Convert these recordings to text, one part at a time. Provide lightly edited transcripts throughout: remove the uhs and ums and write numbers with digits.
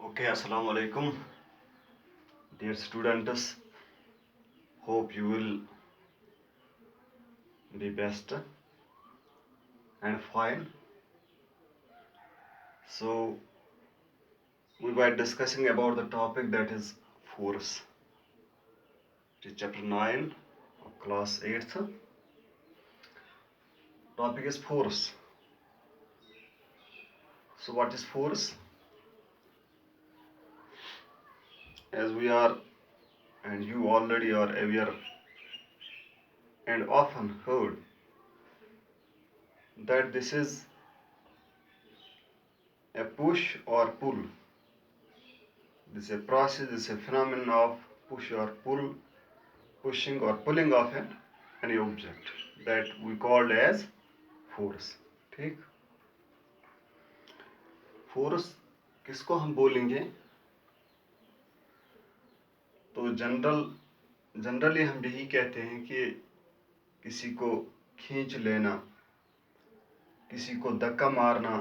Okay, assalamu alaikum, dear students. Hope you will be best and fine. So, we were discussing about the topic that is force. It is chapter 9 of class 8th. Topic is force. So, what is force? As we are, and you already are aware and often heard, that this is a push or pull. This is a process, this is a phenomenon of push or pull, pushing or pulling of any object that we called as force. ठीक, force किसको हम बोलेंगे? तो generally हम यही कहते हैं कि किसी को खींच लेना, किसी को धक्का मारना,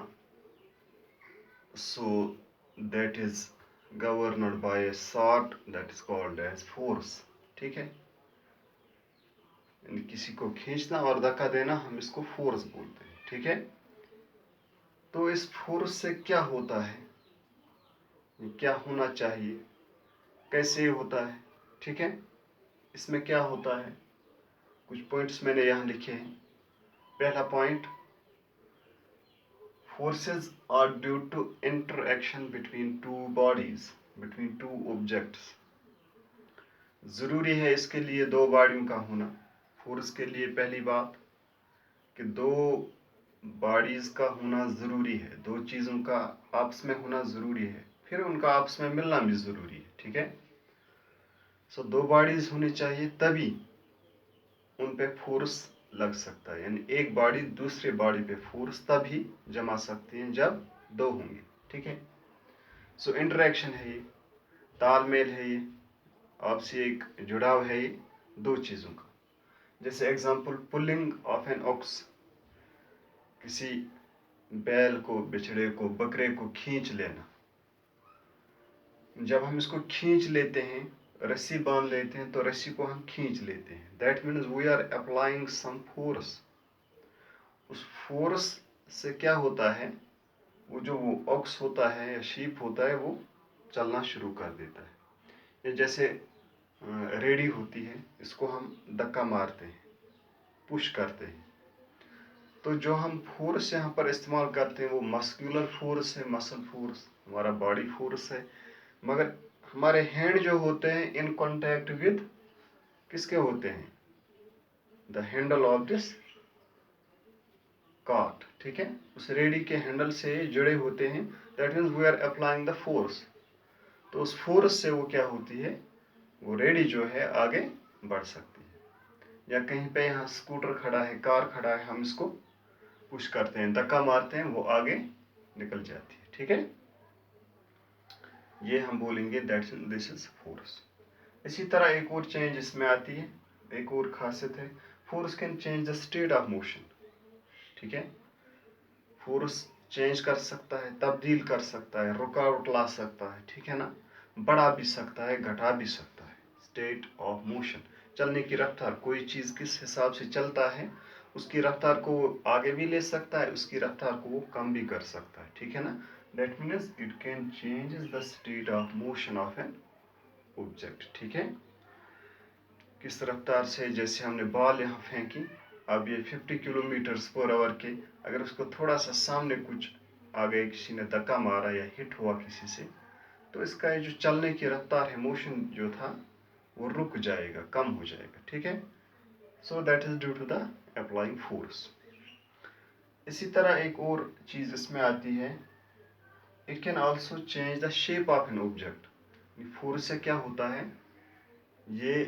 so that is governed by a sort that is called as force. ठीक है, किसी को खींचना और धक्का देना, हम इसको फोर्स बोलते हैं. ठीक है, तो इस फोर्स से क्या होता है, क्या होना चाहिए, कैसे होता है? ठीक है, इसमें क्या होता है, कुछ पॉइंट्स मैंने यहाँ लिखे हैं. पहला point, forces are due to interaction between two bodies, between two objects. ज़रूरी है इसके लिए दो बॉडियों का होना. फोर्स के लिए पहली बात कि दो बॉडीज का होना ज़रूरी है, दो चीज़ों का आपस में होना ज़रूरी है, फिर उनका आपस में मिलना भी ज़रूरी है. ठीक है, सो दो बॉडीज होनी चाहिए, तभी उन पे फोर्स लग सकता है. यानी एक बॉडी दूसरे बॉडी पे फोर्स तभी जमा सकती है जब दो होंगे. ठीक है, सो इंटरेक्शन है ये, तालमेल है ये, आपसी एक जुड़ाव है ये दो चीज़ों का. जैसे example, pulling of an ox, किसी बैल को, बिछड़े को, बकरे को खींच लेना. जब हम इसको खींच लेते हैं, रस्सी बांध लेते हैं, तो रस्सी को हम खींच लेते हैं. That means we are applying some force. उस फोर्स से क्या होता है, वो जो वो ऑक्स होता है या शीप होता है, वो चलना शुरू कर देता है. ये जैसे रेडी होती है, इसको हम धक्का मारते हैं, पुश करते हैं. तो जो हम फोर्स यहाँ पर इस्तेमाल करते हैं वो मस्कुलर फोर्स है, मसल फोर्स, हमारा बॉडी फोर्स है. मगर हमारे हैंड जो होते हैं इन कांटेक्ट विद किसके होते हैं? The handle of this cart. ठीक है, उस रेडी के हैंडल से जुड़े होते हैं. That means we are applying the force. तो उस फोर्स से वो क्या होती है, वो रेडी जो है आगे बढ़ सकती है. या कहीं पे यहाँ स्कूटर खड़ा है, कार खड़ा है, हम इसको पुश करते हैं, धक्का मारते हैं, वो आगे निकल जाती है. ठीक है, ये हम बोलेंगे दैट दिस इज फोर्स. इसी तरह एक और चेंज इसमें आती है, एक और खासियत है, force can change the state of motion. ठीक है, फोर्स चेंज कर सकता है, तब्दील कर सकता है, रुकावट ला सकता है. ठीक है ना, बढ़ा भी सकता है, घटा भी सकता है. स्टेट ऑफ मोशन, चलने की रफ्तार, कोई चीज़ किस हिसाब से चलता है उसकी रफ्तार को आगे भी ले सकता है, उसकी रफ्तार को वो कम भी कर सकता है. ठीक है ना, that means it can change the state of motion of an object. ठीक है, किस रफ्तार से, जैसे हमने बॉल यहाँ फेंकी, अब ये 50 किलोमीटर्स पर आवर के, अगर उसको थोड़ा सा सामने कुछ आ गए, किसी ने धक्का मारा या हिट हुआ किसी से, तो इसका ये जो चलने की रफ्तार है, मोशन जो था, वो रुक जाएगा, कम हो जाएगा. ठीक है, so that is due to the applying force. इसी तरह एक और चीज़ इसमें आती है, it can also change the shape of an object. Force से क्या होता है, ये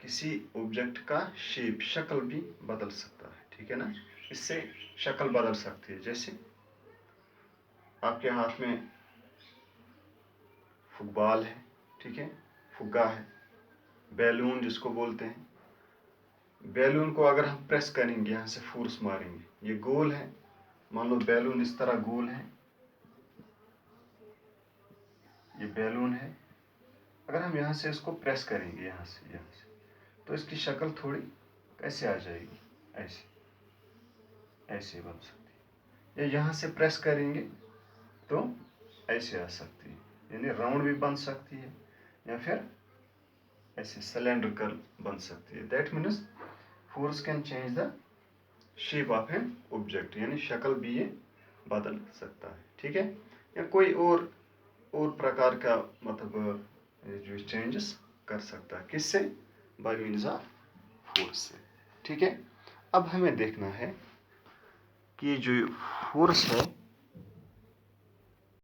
किसी ऑब्जेक्ट का शेप, शक्ल भी बदल सकता है. ठीक है ना, इससे शक्ल बदल सकती है. जैसे आपके हाथ में फुटबॉल है, ठीक है, फुग्गा है, बैलून जिसको बोलते हैं. बैलून को अगर हम प्रेस करेंगे, यहाँ से फोर्स मारेंगे, ये गोल है, मान लो बैलून इस तरह गोल है, ये बैलून है, अगर हम यहाँ से इसको प्रेस करेंगे यहाँ से तो इसकी शक्ल थोड़ी कैसे आ जाएगी, ऐसे बन सकती है, या यहाँ से प्रेस करेंगे तो ऐसे आ सकती है, यानी राउंड भी बन सकती है या फिर ऐसे सिलेंड्रिकल बन सकती है। That means force can change the shape of an object, यानी शक्ल भी ये बदल सकता है, ठीक है, या कोई और प्रकार का मतलब जो चेंजेस कर सकता है, किससे, बाय मीन्स ऑफ फोर्स से, ठीक है। अब हमें देखना है कि जो फोर्स है